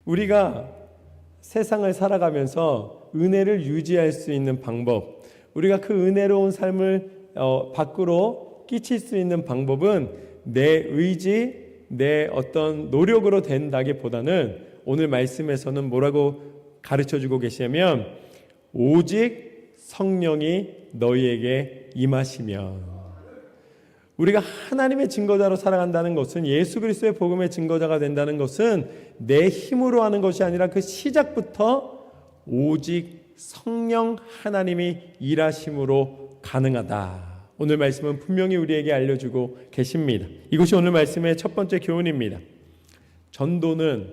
우리가 세상을 살아가면서 은혜를 유지할 수 있는 방법, 우리가 그 은혜로운 삶을 밖으로 끼칠 수 있는 방법은 내 의지, 내 어떤 노력으로 된다기보다는 오늘 말씀에서는 뭐라고 가르쳐주고 계시냐면 오직 성령이 너희에게 임하시면, 우리가 하나님의 증거자로 살아간다는 것은, 예수 그리스도의 복음의 증거자가 된다는 것은 내 힘으로 하는 것이 아니라 그 시작부터 오직 성령 하나님이 일하심으로 가능하다. 오늘 말씀은 분명히 우리에게 알려주고 계십니다. 이것이 오늘 말씀의 첫 번째 교훈입니다. 전도는,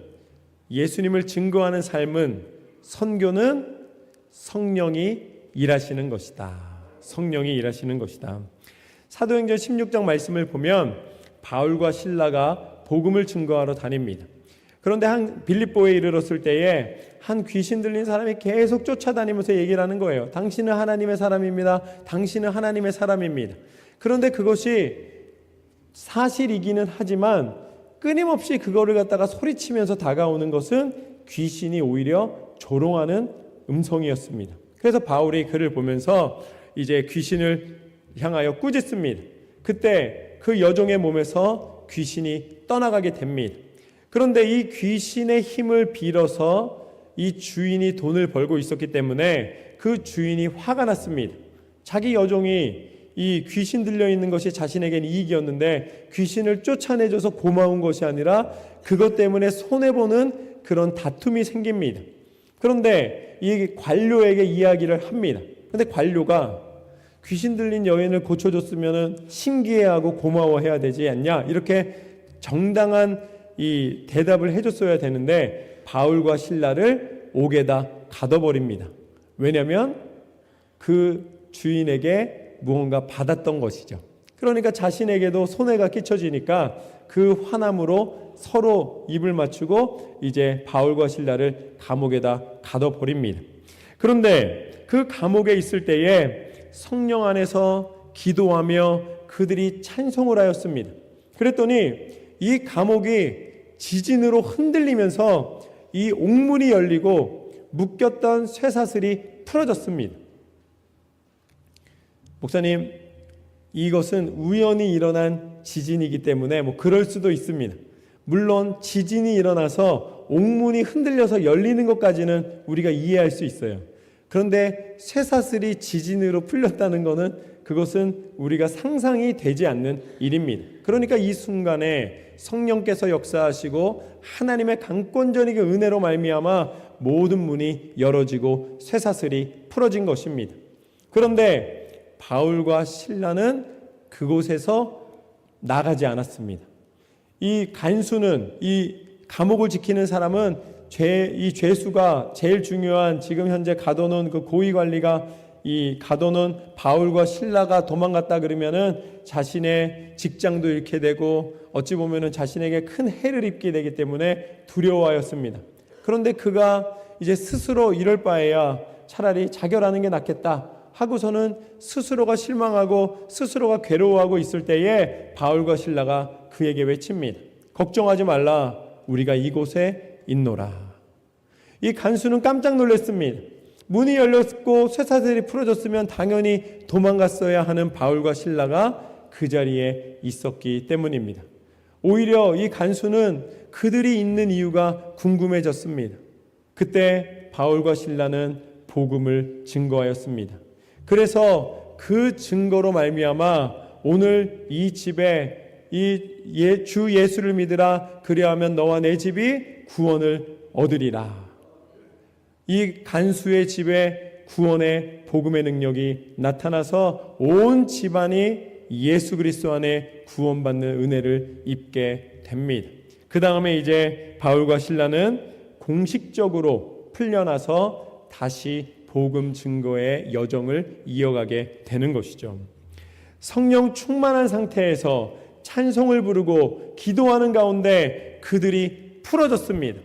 예수님을 증거하는 삶은, 선교는 성령이 일하시는 것이다. 성령이 일하시는 것이다. 사도행전 16장 말씀을 보면 바울과 실라가 복음을 증거하러 다닙니다. 그런데 빌립보에 이르렀을 때에 한 귀신 들린 사람이 계속 쫓아다니면서 얘기를 하는 거예요. 당신은 하나님의 사람입니다. 당신은 하나님의 사람입니다. 그런데 그것이 사실이기는 하지만 끊임없이 그거를 갖다가 소리치면서 다가오는 것은 귀신이 오히려 조롱하는 음성이었습니다. 그래서 바울이 그를 보면서 이제 귀신을 향하여 꾸짖습니다. 그때 그 여종의 몸에서 귀신이 떠나가게 됩니다. 그런데 이 귀신의 힘을 빌어서 이 주인이 돈을 벌고 있었기 때문에 그 주인이 화가 났습니다. 자기 여종이 이 귀신 들려있는 것이 자신에게는 이익이었는데 귀신을 쫓아내줘서 고마운 것이 아니라 그것 때문에 손해보는 그런 다툼이 생깁니다. 그런데 이 관료에게 이야기를 합니다. 그런데 관료가 귀신 들린 여인을 고쳐줬으면 신기해하고 고마워해야 되지 않냐, 이렇게 정당한 이 대답을 해줬어야 되는데 바울과 실라를 옥에다 가둬버립니다. 왜냐하면 그 주인에게 무언가 받았던 것이죠. 그러니까 자신에게도 손해가 끼쳐지니까 그 화남으로 서로 입을 맞추고 이제 바울과 실라를 감옥에다 가둬버립니다. 그런데 그 감옥에 있을 때에 성령 안에서 기도하며 그들이 찬송을 하였습니다. 그랬더니 이 감옥이 지진으로 흔들리면서 이 옥문이 열리고 묶였던 쇠사슬이 풀어졌습니다. 목사님, 이것은 우연히 일어난 지진이기 때문에 그럴 수도 있습니다. 물론 지진이 일어나서 옥문이 흔들려서 열리는 것까지는 우리가 이해할 수 있어요. 그런데 쇠사슬이 지진으로 풀렸다는 것은 그것은 우리가 상상이 되지 않는 일입니다. 그러니까 이 순간에 성령께서 역사하시고 하나님의 강권적인 은혜로 말미암아 모든 문이 열어지고 쇠사슬이 풀어진 것입니다. 그런데 바울과 실라는 그곳에서 나가지 않았습니다. 이 간수는, 이 감옥을 지키는 사람은 이 죄수가 제일 중요한, 지금 현재 가둬놓은 그 고위관리가 이 가둬놓은 바울과 실라가 도망갔다 그러면은 자신의 직장도 잃게 되고 어찌 보면은 자신에게 큰 해를 입게 되기 때문에 두려워하였습니다. 그런데 그가 이제 스스로 이럴 바에야 차라리 자결하는 게 낫겠다 하고서는 스스로가 실망하고 스스로가 괴로워하고 있을 때에 바울과 실라가 그에게 외칩니다. 걱정하지 말라, 우리가 이곳에 있노라. 이 간수는 깜짝 놀랐습니다. 문이 열렸고 쇠사슬이 풀어졌으면 당연히 도망갔어야 하는 바울과 실라가 그 자리에 있었기 때문입니다. 오히려 이 간수는 그들이 있는 이유가 궁금해졌습니다. 그때 바울과 실라는 복음을 증거하였습니다. 그래서 그 증거로 말미암아 오늘 이 집에 주 예수를 믿으라, 그리하면 너와 내 집이 구원을 얻으리라. 이 간수의 집에 구원의 복음의 능력이 나타나서 온 집안이 예수 그리스도 안에 구원받는 은혜를 입게 됩니다. 그 다음에 이제 바울과 실라는 공식적으로 풀려나서 다시 복음 증거의 여정을 이어가게 되는 것이죠. 성령 충만한 상태에서 찬송을 부르고 기도하는 가운데 그들이 풀어졌습니다.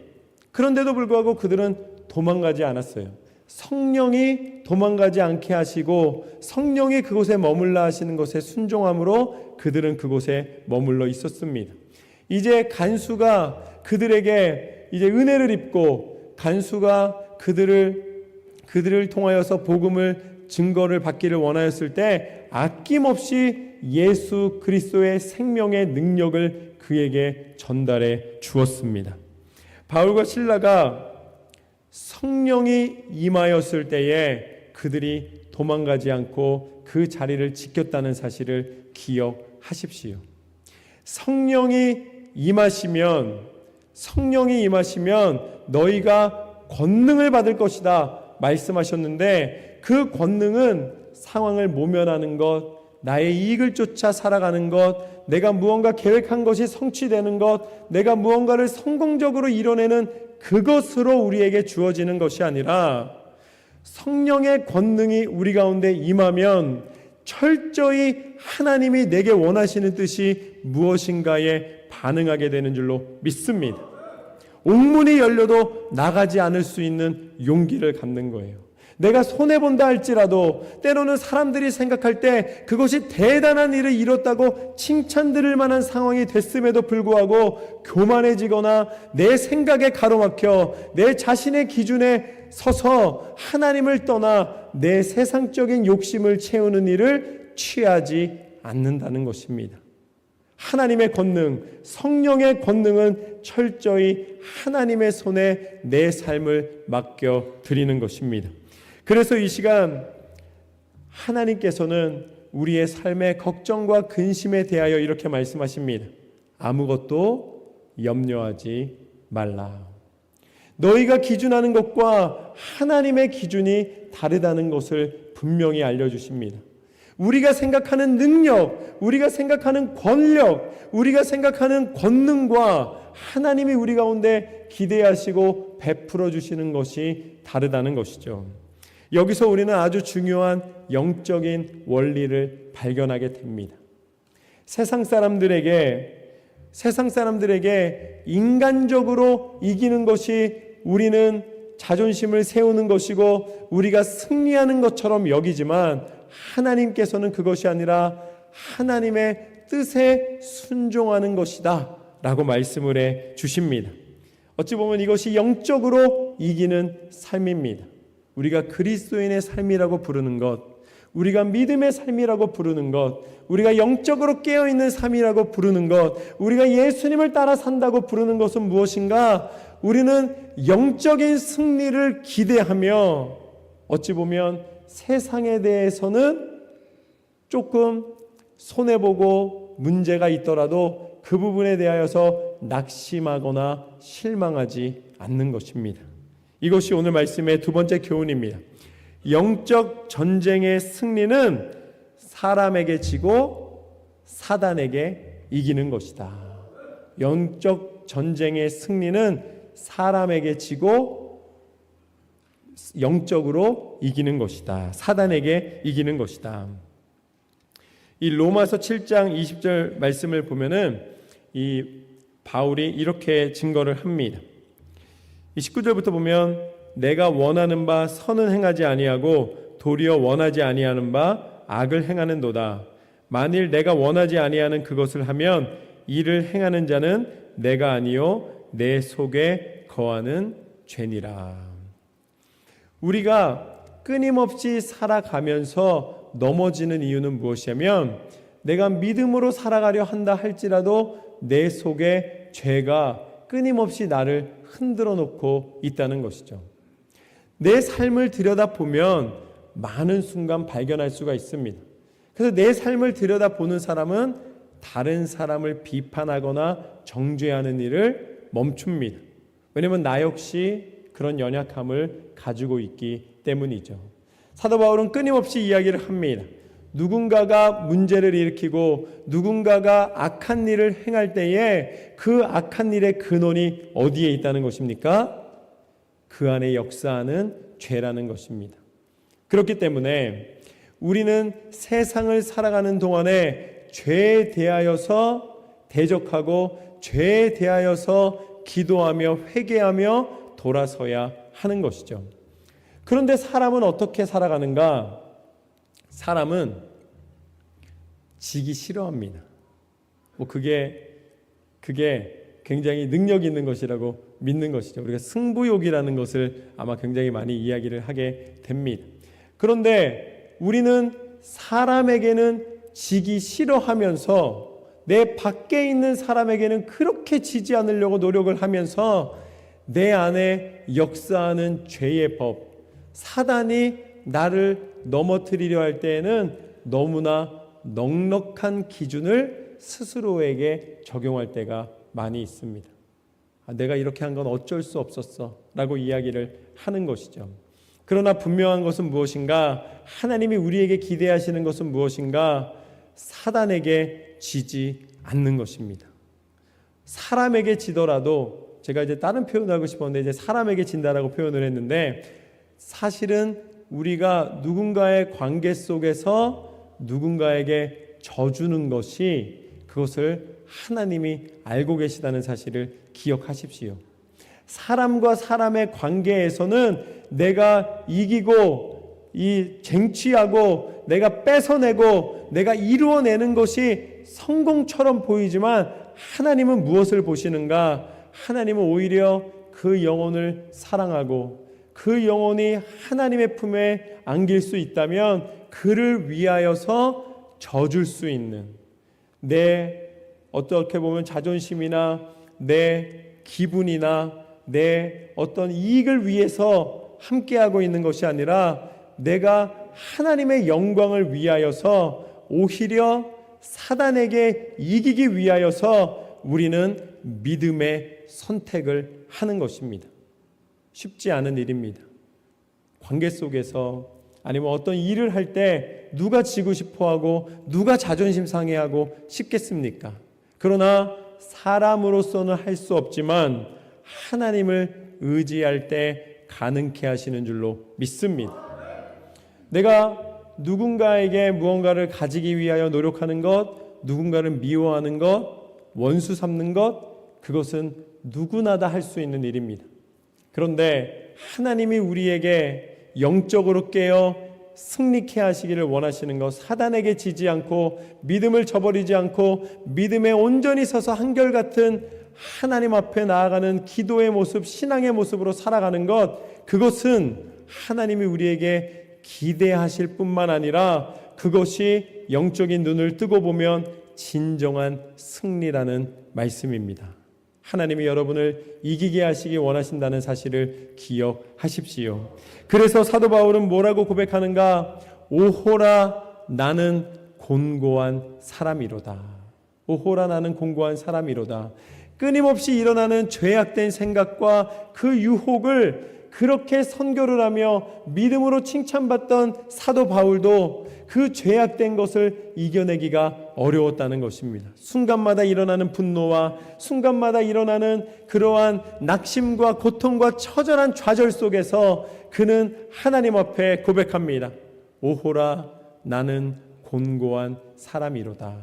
그런데도 불구하고 그들은 도망가지 않았어요. 성령이 도망가지 않게 하시고 성령이 그곳에 머물러 하시는 것에 순종함으로 그들은 그곳에 머물러 있었습니다. 이제 간수가 그들에게 이제 은혜를 입고 간수가 그들을 통하여서 복음을 증거를 받기를 원하였을 때 아낌없이 예수 그리스도의 생명의 능력을 그에게 전달해 주었습니다. 바울과 실라가 성령이 임하였을 때에 그들이 도망가지 않고 그 자리를 지켰다는 사실을 기억하십시오. 성령이 임하시면 너희가 권능을 받을 것이다 말씀하셨는데, 그 권능은 상황을 모면하는 것, 나의 이익을 쫓아 살아가는 것, 내가 무언가 계획한 것이 성취되는 것, 내가 무언가를 성공적으로 이뤄내는 그것으로 우리에게 주어지는 것이 아니라, 성령의 권능이 우리 가운데 임하면 철저히 하나님이 내게 원하시는 뜻이 무엇인가에 반응하게 되는 줄로 믿습니다. 옥문이 열려도 나가지 않을 수 있는 용기를 갖는 거예요. 내가 손해본다 할지라도 때로는 사람들이 생각할 때 그것이 대단한 일을 이뤘다고 칭찬 들을 만한 상황이 됐음에도 불구하고 교만해지거나 내 생각에 가로막혀 내 자신의 기준에 서서 하나님을 떠나 내 세상적인 욕심을 채우는 일을 취하지 않는다는 것입니다. 하나님의 권능, 성령의 권능은 철저히 하나님의 손에 내 삶을 맡겨 드리는 것입니다. 그래서 이 시간 하나님께서는 우리의 삶의 걱정과 근심에 대하여 이렇게 말씀하십니다. 아무것도 염려하지 말라. 너희가 기준하는 것과 하나님의 기준이 다르다는 것을 분명히 알려주십니다. 우리가 생각하는 능력, 우리가 생각하는 권력, 우리가 생각하는 권능과 하나님이 우리 가운데 기대하시고 베풀어 주시는 것이 다르다는 것이죠. 여기서 우리는 아주 중요한 영적인 원리를 발견하게 됩니다. 세상 사람들에게 인간적으로 이기는 것이 우리는 자존심을 세우는 것이고 우리가 승리하는 것처럼 여기지만, 하나님께서는 그것이 아니라 하나님의 뜻에 순종하는 것이다 라고 말씀을 해 주십니다. 어찌 보면 이것이 영적으로 이기는 삶입니다. 우리가 그리스도인의 삶이라고 부르는 것, 우리가 믿음의 삶이라고 부르는 것, 우리가 영적으로 깨어있는 삶이라고 부르는 것, 우리가 예수님을 따라 산다고 부르는 것은 무엇인가? 우리는 영적인 승리를 기대하며 어찌 보면 세상에 대해서는 조금 손해보고 문제가 있더라도 그 부분에 대하여서 낙심하거나 실망하지 않는 것입니다. 이것이 오늘 말씀의 두 번째 교훈입니다. 영적 전쟁의 승리는 사람에게 지고 사단에게 이기는 것이다. 영적 전쟁의 승리는 사람에게 지고 영적으로 이기는 것이다. 사단에게 이기는 것이다. 이 로마서 7장 20절 말씀을 보면은 이 바울이 이렇게 증거를 합니다. 이 19절부터 보면 내가 원하는 바 선은 행하지 아니하고 도리어 원하지 아니하는 바 악을 행하는도다. 만일 내가 원하지 아니하는 그것을 하면 이를 행하는 자는 내가 아니요 내 속에 거하는 죄니라. 우리가 끊임없이 살아가면서 넘어지는 이유는 무엇이냐면, 내가 믿음으로 살아가려 한다 할지라도 내 속에 죄가 끊임없이 나를 흔들어 놓고 있다는 것이죠. 내 삶을 들여다보면 많은 순간 발견할 수가 있습니다. 그래서 내 삶을 들여다보는 사람은 다른 사람을 비판하거나 정죄하는 일을 멈춥니다. 왜냐하면 나 역시 그런 연약함을 가지고 있기 때문이죠. 사도 바울은 끊임없이 이야기를 합니다. 누군가가 문제를 일으키고 누군가가 악한 일을 행할 때에 그 악한 일의 근원이 어디에 있다는 것입니까? 그 안에 역사하는 죄라는 것입니다. 그렇기 때문에 우리는 세상을 살아가는 동안에 죄에 대하여서 대적하고 죄에 대하여서 기도하며 회개하며 돌아서야 하는 것이죠. 그런데 사람은 어떻게 살아가는가? 사람은 지기 싫어합니다. 그게 굉장히 능력 있는 것이라고 믿는 것이죠. 우리가 승부욕이라는 것을 아마 굉장히 많이 이야기를 하게 됩니다. 그런데 우리는 사람에게는 지기 싫어하면서 내 밖에 있는 사람에게는 그렇게 지지 않으려고 노력을 하면서 내 안에 역사하는 죄의 법, 사단이 나를 넘어뜨리려 할 때에는 너무나 넉넉한 기준을 스스로에게 적용할 때가 많이 있습니다. 내가 이렇게 한 건 어쩔 수 없었어 라고 이야기를 하는 것이죠. 그러나 분명한 것은 무엇인가? 하나님이 우리에게 기대하시는 것은 무엇인가? 사단에게 지지 않는 것입니다. 사람에게 지더라도, 제가 이제 다른 표현을 하고 싶었는데 이제 사람에게 진다라고 표현을 했는데, 사실은 우리가 누군가의 관계 속에서 누군가에게 져주는 것이, 그것을 하나님이 알고 계시다는 사실을 기억하십시오. 사람과 사람의 관계에서는 내가 이기고 쟁취하고 내가 뺏어내고 내가 이루어내는 것이 성공처럼 보이지만, 하나님은 무엇을 보시는가? 하나님은 오히려 그 영혼을 사랑하고 그 영혼이 하나님의 품에 안길 수 있다면 그를 위하여서 져줄 수 있는, 내 어떻게 보면 자존심이나 내 기분이나 내 어떤 이익을 위해서 함께하고 있는 것이 아니라 내가 하나님의 영광을 위하여서 오히려 사단에게 이기기 위하여서 우리는 믿음의 선택을 하는 것입니다. 쉽지 않은 일입니다. 관계 속에서, 아니면 어떤 일을 할 때 누가 지고 싶어하고 누가 자존심 상해하고 싶겠습니까? 그러나 사람으로서는 할 수 없지만 하나님을 의지할 때 가능케 하시는 줄로 믿습니다. 내가 누군가에게 무언가를 가지기 위하여 노력하는 것, 누군가를 미워하는 것, 원수 삼는 것, 그것은 누구나 다 할 수 있는 일입니다. 그런데 하나님이 우리에게 영적으로 깨어 승리케 하시기를 원하시는 것, 사단에게 지지 않고 믿음을 저버리지 않고 믿음에 온전히 서서 한결같은 하나님 앞에 나아가는 기도의 모습, 신앙의 모습으로 살아가는 것, 그것은 하나님이 우리에게 기대하실 뿐만 아니라 그것이 영적인 눈을 뜨고 보면 진정한 승리라는 말씀입니다. 하나님이 여러분을 이기게 하시기 원하신다는 사실을 기억하십시오. 그래서 사도 바울은 뭐라고 고백하는가? 오호라 나는 곤고한 사람이로다. 오호라 나는 곤고한 사람이로다. 끊임없이 일어나는 죄악된 생각과 그 유혹을 그렇게 선교를 하며 믿음으로 칭찬받던 사도 바울도 그 죄악된 것을 이겨내기가 어려웠다는 것입니다. 순간마다 일어나는 분노와 순간마다 일어나는 그러한 낙심과 고통과 처절한 좌절 속에서 그는 하나님 앞에 고백합니다. 오호라 나는 곤고한 사람이로다.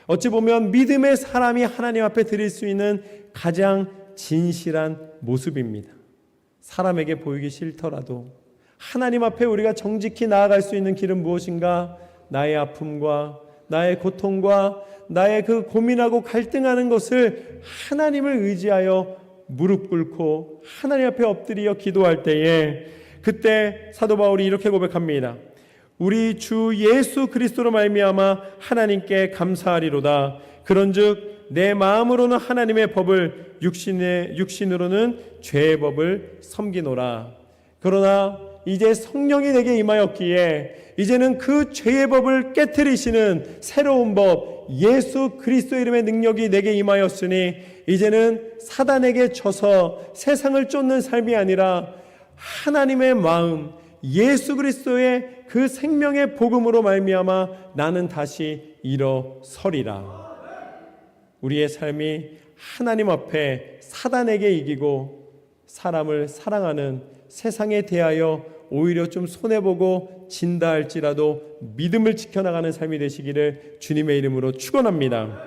어찌 보면 믿음의 사람이 하나님 앞에 드릴 수 있는 가장 진실한 모습입니다. 사람에게 보이기 싫더라도 하나님 앞에 우리가 정직히 나아갈 수 있는 길은 무엇인가? 나의 아픔과 나의 고통과 나의 그 고민하고 갈등하는 것을 하나님을 의지하여 무릎 꿇고 하나님 앞에 엎드려 기도할 때에, 그때 사도 바울이 이렇게 고백합니다. 우리 주 예수 그리스도로 말미암아 하나님께 감사하리로다. 그런즉 내 마음으로는 하나님의 법을, 육신으로는 죄의 법을 섬기노라. 그러나 이제 성령이 내게 임하였기에 이제는 그 죄의 법을 깨트리시는 새로운 법, 예수 그리스도 이름의 능력이 내게 임하였으니 이제는 사단에게 져서 세상을 쫓는 삶이 아니라 하나님의 마음, 예수 그리스도의 그 생명의 복음으로 말미암아 나는 다시 일어서리라. 우리의 삶이 하나님 앞에 사단에게 이기고 사람을 사랑하는, 세상에 대하여 오히려 좀 손해보고 진다 할지라도 믿음을 지켜나가는 삶이 되시기를 주님의 이름으로 축원합니다.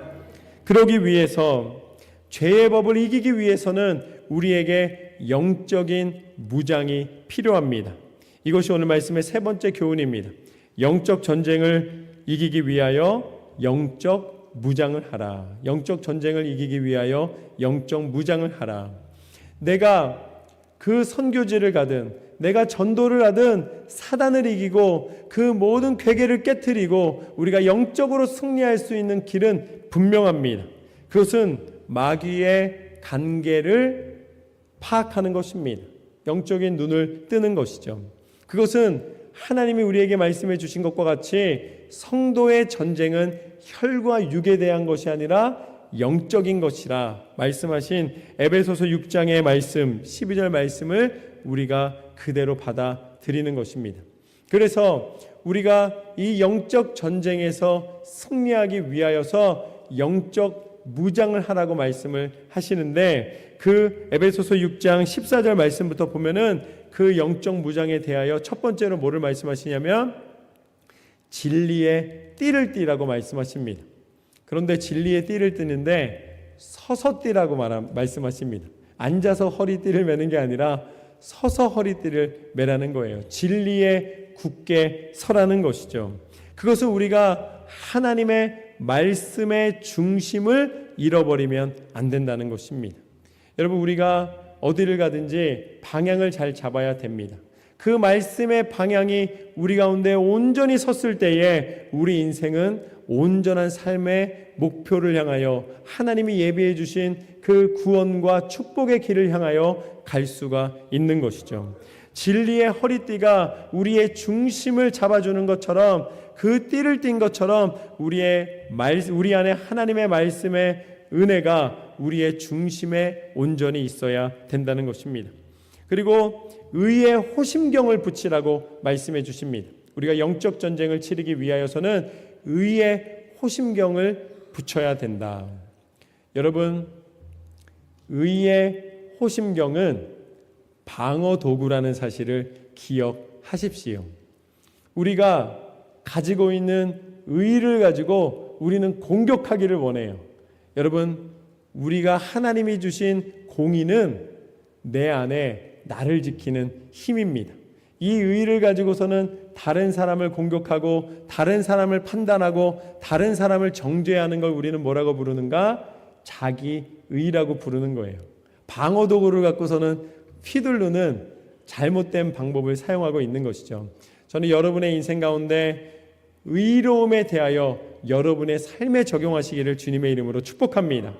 그러기 위해서, 죄의 법을 이기기 위해서는 우리에게 영적인 무장이 필요합니다. 이것이 오늘 말씀의 세 번째 교훈입니다. 영적 전쟁을 이기기 위하여 영적 무장을 하라. 영적 전쟁을 이기기 위하여 영적 무장을 하라. 내가 그 선교지를 가든 내가 전도를 하든 사단을 이기고 그 모든 괴계를 깨트리고 우리가 영적으로 승리할 수 있는 길은 분명합니다. 그것은 마귀의 관계를 파악하는 것입니다. 영적인 눈을 뜨는 것이죠. 그것은 하나님이 우리에게 말씀해 주신 것과 같이 성도의 전쟁은 혈과 육에 대한 것이 아니라 영적인 것이라 말씀하신 에베소서 6장의 말씀 12절 말씀을 우리가 그대로 받아들이는 것입니다. 그래서 우리가 이 영적 전쟁에서 승리하기 위하여서 영적 무장을 하라고 말씀을 하시는데 그 에베소서 6장 14절 말씀부터 보면은 그 영적 무장에 대하여 첫 번째로 뭐를 말씀하시냐면 진리의 띠를 띠라고 말씀하십니다. 그런데 진리의 띠를 띠는데 서서 띠라고 말씀하십니다. 앉아서 허리띠를 매는 게 아니라 서서 허리띠를 매라는 거예요. 진리에 굳게 서라는 것이죠. 그것은 우리가 하나님의 말씀의 중심을 잃어버리면 안 된다는 것입니다. 여러분, 우리가 어디를 가든지 방향을 잘 잡아야 됩니다. 그 말씀의 방향이 우리 가운데 온전히 섰을 때에 우리 인생은 온전한 삶의 목표를 향하여 하나님이 예비해 주신 그 구원과 축복의 길을 향하여 갈 수가 있는 것이죠. 진리의 허리띠가 우리의 중심을 잡아주는 것처럼 그 띠를 띈 것처럼 우리 안에 하나님의 말씀의 은혜가 우리의 중심에 온전히 있어야 된다는 것입니다. 그리고 의의 호심경을 붙이라고 말씀해 주십니다. 우리가 영적 전쟁을 치르기 위하여서는 의의 호심경을 붙여야 된다. 여러분, 의의 호심경은 방어 도구라는 사실을 기억하십시오. 우리가 가지고 있는 의를 가지고 우리는 공격하기를 원해요. 여러분, 우리가 하나님이 주신 공의는 내 안에 나를 지키는 힘입니다. 이 의를 가지고서는 다른 사람을 공격하고 다른 사람을 판단하고 다른 사람을 정죄하는 걸 우리는 뭐라고 부르는가? 자기 의라고 부르는 거예요. 방어 도구를 갖고서는 휘두르는 잘못된 방법을 사용하고 있는 것이죠. 저는 여러분의 인생 가운데 의로움에 대하여 여러분의 삶에 적용하시기를 주님의 이름으로 축복합니다.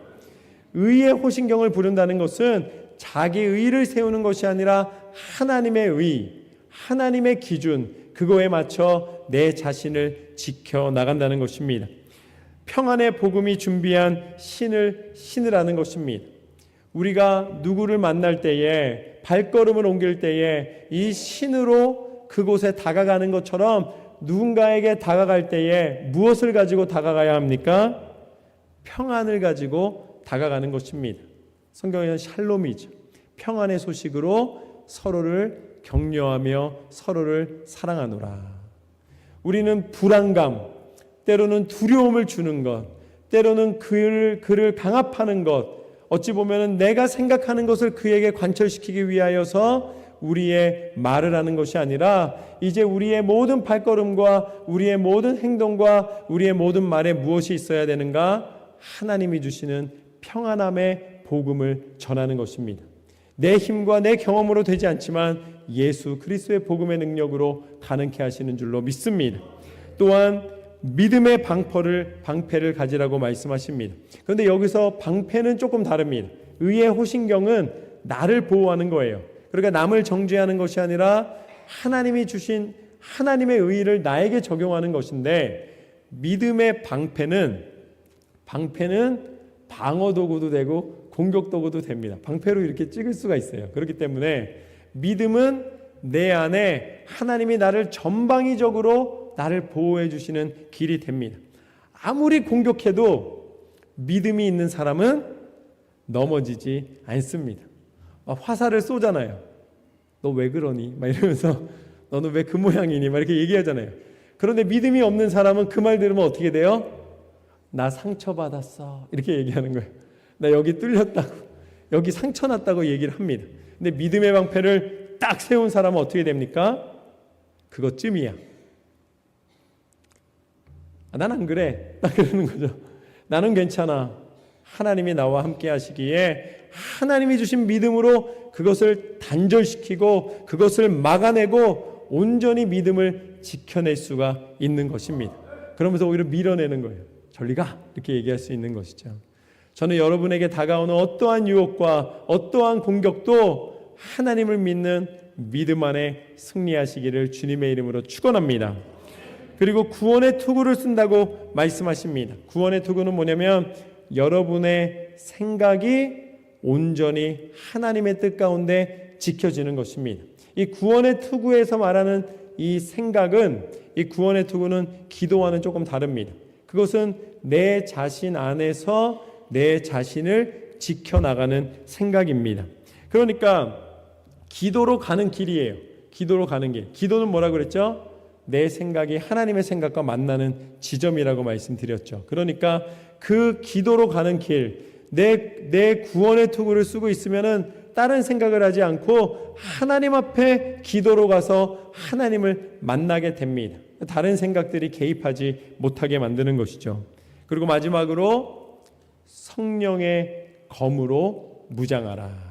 의의 호신경을 부른다는 것은 자기 의를 세우는 것이 아니라 하나님의 의, 하나님의 기준, 그거에 맞춰 내 자신을 지켜나간다는 것입니다. 평안의 복음이 준비한 신을 신으라는 것입니다. 우리가 누구를 만날 때에, 발걸음을 옮길 때에 이 신으로 그곳에 다가가는 것처럼 누군가에게 다가갈 때에 무엇을 가지고 다가가야 합니까? 평안을 가지고 다가가는 것입니다. 성경에는 샬롬이죠. 평안의 소식으로 서로를 격려하며 서로를 사랑하노라. 우리는 불안감, 때로는 두려움을 주는 것, 때로는 그를 강압하는 것, 어찌 보면 내가 생각하는 것을 그에게 관철시키기 위하여서 우리의 말을 하는 것이 아니라 이제 우리의 모든 발걸음과 우리의 모든 행동과 우리의 모든 말에 무엇이 있어야 되는가? 하나님이 주시는 평안함의 복음을 전하는 것입니다. 내 힘과 내 경험으로 되지 않지만 예수 그리스도의 복음의 능력으로 가능케 하시는 줄로 믿습니다. 또한 믿음의 방패를 가지라고 말씀하십니다. 그런데 여기서 방패는 조금 다릅니다. 의의 호신경은 나를 보호하는 거예요. 그러니까 남을 정죄하는 것이 아니라 하나님이 주신 하나님의 의를 나에게 적용하는 것인데, 믿음의 방패는 방어 도구도 되고 공격 도구도 됩니다. 방패로 이렇게 찍을 수가 있어요. 그렇기 때문에 믿음은 내 안에 하나님이 나를 전방위적으로 나를 보호해 주시는 길이 됩니다. 아무리 공격해도 믿음이 있는 사람은 넘어지지 않습니다. 화살을 쏘잖아요. 너 왜 그러니? 막 이러면서 너는 왜 그 모양이니? 막 이렇게 얘기하잖아요. 그런데 믿음이 없는 사람은 그 말 들으면 어떻게 돼요? 나 상처받았어. 이렇게 얘기하는 거예요. 나 여기 뚫렸다고, 여기 상처 났다고 얘기를 합니다. 근데 믿음의 방패를 딱 세운 사람은 어떻게 됩니까? 그것쯤이야. 난 안 그래. 딱 그러는 거죠. 나는 괜찮아. 하나님이 나와 함께 하시기에 하나님이 주신 믿음으로 그것을 단절시키고 그것을 막아내고 온전히 믿음을 지켜낼 수가 있는 것입니다. 그러면서 오히려 밀어내는 거예요. 저리 가! 이렇게 얘기할 수 있는 것이죠. 저는 여러분에게 다가오는 어떠한 유혹과 어떠한 공격도 하나님을 믿는 믿음 안에 승리하시기를 주님의 이름으로 축원합니다. 그리고 구원의 투구를 쓴다고 말씀하십니다. 구원의 투구는 뭐냐면 여러분의 생각이 온전히 하나님의 뜻 가운데 지켜지는 것입니다. 이 구원의 투구에서 말하는 이 생각은, 이 구원의 투구는 기도와는 조금 다릅니다. 그것은 내 자신 안에서 내 자신을 지켜나가는 생각입니다. 그러니까 기도로 가는 길이에요. 기도로 가는 길. 기도는 뭐라고 그랬죠? 내 생각이 하나님의 생각과 만나는 지점이라고 말씀드렸죠. 그러니까 그 기도로 가는 길, 내 구원의 투구를 쓰고 있으면은 다른 생각을 하지 않고 하나님 앞에 기도로 가서 하나님을 만나게 됩니다. 다른 생각들이 개입하지 못하게 만드는 것이죠. 그리고 마지막으로 성령의 검으로 무장하라.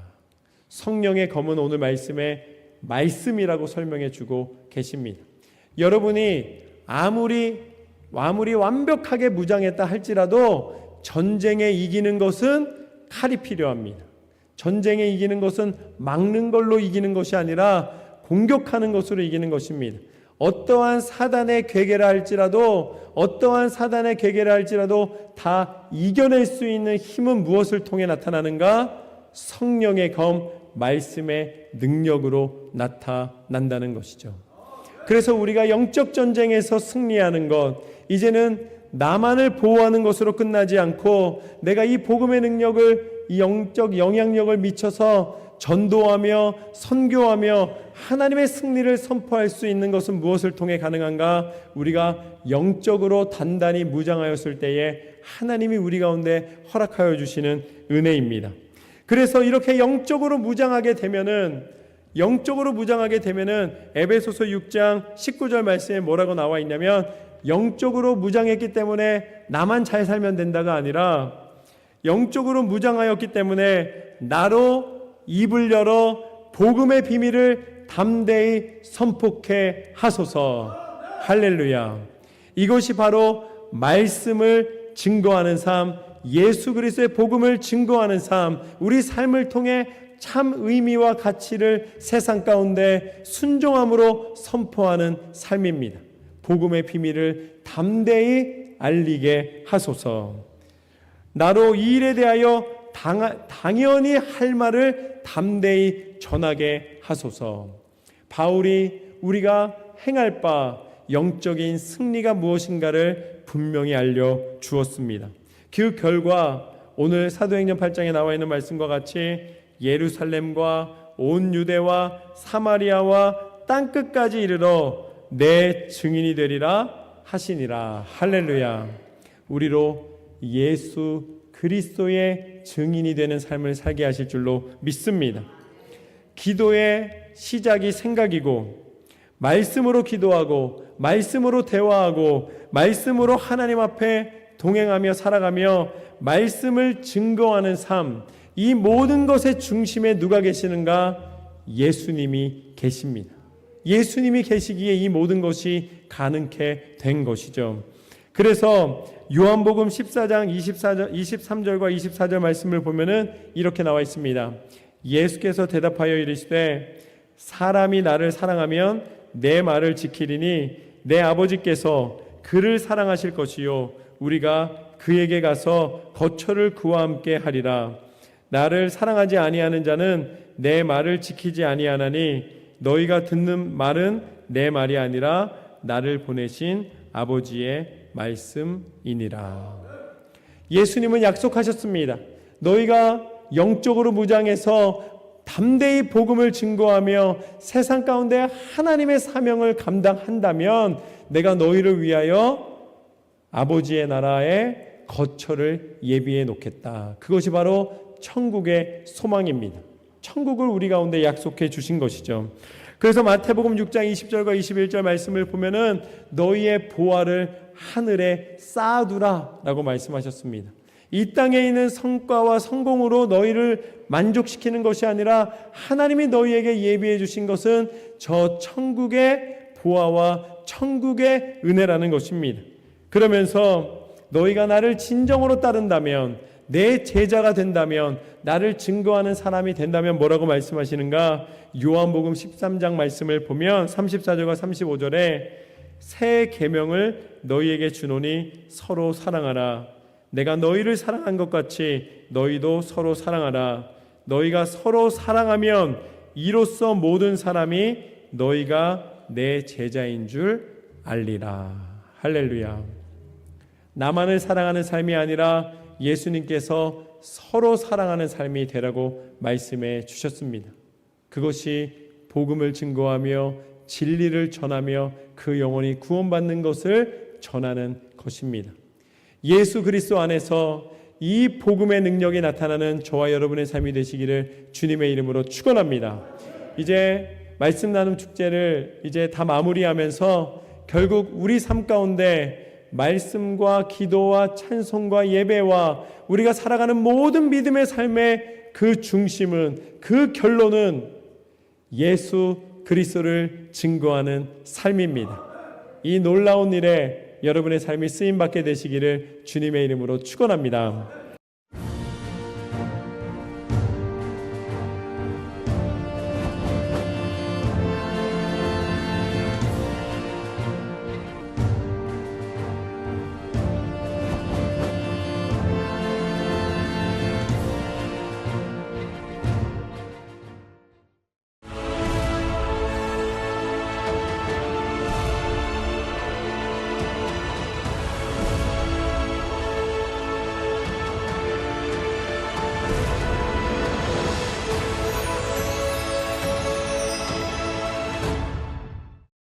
성령의 검은 오늘 말씀에 말씀이라고 설명해 주고 계십니다. 여러분이 아무리 완벽하게 무장했다 할지라도 전쟁에 이기는 것은 칼이 필요합니다. 전쟁에 이기는 것은 막는 걸로 이기는 것이 아니라 공격하는 것으로 이기는 것입니다. 어떠한 사단의 괴계라 할지라도 다 이겨낼 수 있는 힘은 무엇을 통해 나타나는가? 성령의 검, 말씀의 능력으로 나타난다는 것이죠. 그래서 우리가 영적 전쟁에서 승리하는 것, 이제는 나만을 보호하는 것으로 끝나지 않고 내가 이 복음의 능력을, 이 영적 영향력을 미쳐서 전도하며 선교하며 하나님의 승리를 선포할 수 있는 것은 무엇을 통해 가능한가? 우리가 영적으로 단단히 무장하였을 때에 하나님이 우리 가운데 허락하여 주시는 은혜입니다. 그래서 이렇게 영적으로 무장하게 되면은 에베소서 6장 19절 말씀에 뭐라고 나와 있냐면 영적으로 무장했기 때문에 나만 잘 살면 된다가 아니라 영적으로 무장하였기 때문에 나로 입을 열어 복음의 비밀을 담대히 선포케 하소서. 할렐루야. 이것이 바로 말씀을 증거하는 삶, 예수 그리스도의 복음을 증거하는 삶, 우리 삶을 통해 참 의미와 가치를 세상 가운데 순종함으로 선포하는 삶입니다. 복음의 비밀을 담대히 알리게 하소서. 나로 이 일에 대하여 당연히 할 말을 담대히 전하게 하소서. 바울이 우리가 행할 바 영적인 승리가 무엇인가를 분명히 알려주었습니다. 그 결과 오늘 사도행전 8장에 나와 있는 말씀과 같이 예루살렘과 온 유대와 사마리아와 땅끝까지 이르러 내 증인이 되리라 하시니라. 할렐루야. 우리로 예수 그리스도의 증인이 되는 삶을 살게 하실 줄로 믿습니다. 기도의 시작이 생각이고, 말씀으로 기도하고, 말씀으로 대화하고, 말씀으로 하나님 앞에 동행하며 살아가며 말씀을 증거하는 삶, 이 모든 것의 중심에 누가 계시는가? 예수님이 계십니다. 예수님이 계시기에 이 모든 것이 가능케 된 것이죠. 그래서 요한복음 14장 23절과 24절 말씀을 보면은 이렇게 나와 있습니다. 예수께서 대답하여 이르시되 사람이 나를 사랑하면 내 말을 지키리니 내 아버지께서 그를 사랑하실 것이요 우리가 그에게 가서 거처를 그와 함께 하리라. 나를 사랑하지 아니하는 자는 내 말을 지키지 아니하나니 너희가 듣는 말은 내 말이 아니라 나를 보내신 아버지의 말씀이니라. 예수님은 약속하셨습니다. 너희가 영적으로 무장해서 담대히 복음을 증거하며 세상 가운데 하나님의 사명을 감당한다면 내가 너희를 위하여 아버지의 나라에 거처를 예비해 놓겠다. 그것이 바로 천국의 소망입니다. 천국을 우리 가운데 약속해 주신 것이죠. 그래서 마태복음 6장 20절과 21절 말씀을 보면은 너희의 보화를 하늘에 쌓아두라 라고 말씀하셨습니다. 이 땅에 있는 성과와 성공으로 너희를 만족시키는 것이 아니라 하나님이 너희에게 예비해 주신 것은 저 천국의 보화와 천국의 은혜라는 것입니다. 그러면서 너희가 나를 진정으로 따른다면, 내 제자가 된다면, 나를 증거하는 사람이 된다면 뭐라고 말씀하시는가? 요한복음 13장 말씀을 보면 34절과 35절에 새 계명을 너희에게 주노니 서로 사랑하라. 내가 너희를 사랑한 것 같이 너희도 서로 사랑하라. 너희가 서로 사랑하면 이로써 모든 사람이 너희가 내 제자인 줄 알리라. 할렐루야. 나만을 사랑하는 삶이 아니라 예수님께서 서로 사랑하는 삶이 되라고 말씀해 주셨습니다. 그것이 복음을 증거하며 진리를 전하며 그 영혼이 구원받는 것을 전하는 것입니다. 예수 그리스도 안에서 이 복음의 능력이 나타나는 저와 여러분의 삶이 되시기를 주님의 이름으로 축원합니다. 이제 말씀 나눔 축제를 이제 다 마무리하면서 결국 우리 삶 가운데 말씀과 기도와 찬송과 예배와 우리가 살아가는 모든 믿음의 삶의 그 중심은, 그 결론은 예수 그리스도를 증거하는 삶입니다. 이 놀라운 일에 여러분의 삶이 쓰임받게 되시기를 주님의 이름으로 축원합니다.